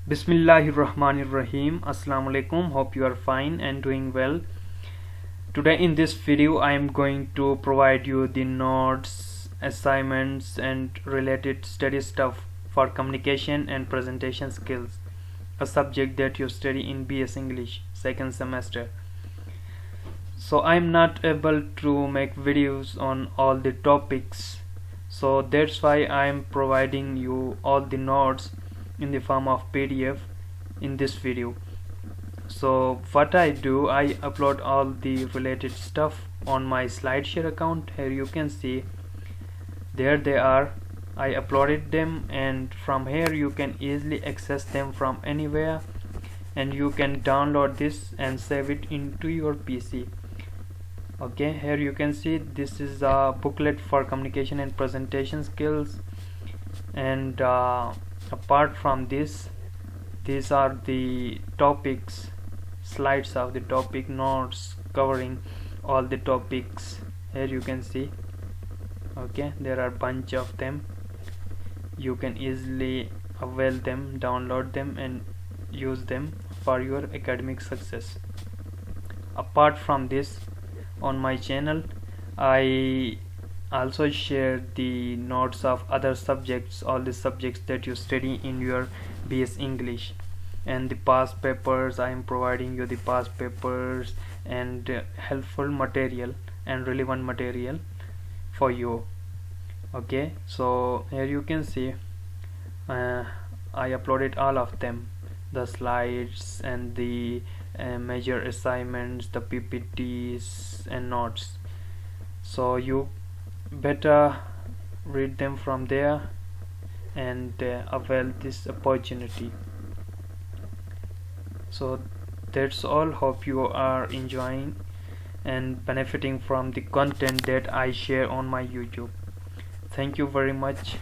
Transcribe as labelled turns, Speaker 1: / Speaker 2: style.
Speaker 1: Bismillahirrahmanirrahim. Assalamu alaikum. Hope you are fine and doing well. Today in this video I am going to provide you the notes, assignments and related study stuff for communication and presentation skills, a subject that you study in BS English second semester. So I am not able to make videos on all the topics, so that's why I am providing you all the notes in the form of PDF in this video. So what I do, I upload all the related stuff on my slideshare account. Here you can see, there they are. I uploaded them, and from here you can easily access them from anywhere, and you can download this and save it into your PC. Okay, here you can see this is a booklet for communication and presentation skills, and apart from this, these are the topics, slides of the topic notes covering all the topics. Here you can see, okay, there are bunch of them. You can easily avail them, download them and use them for your academic success. Apart from this, on my channel I also share the notes of other subjects, all the subjects that you study in your BS English, and the past papers. I am providing you the past papers and helpful material and relevant material for you. Okay, so here you can see I uploaded all of them, the slides and the major assignments, the PPTs and notes. So you better read them from there and avail this opportunity. So that's all. Hope you are enjoying and benefiting from the content that I share on my YouTube. Thank you very much.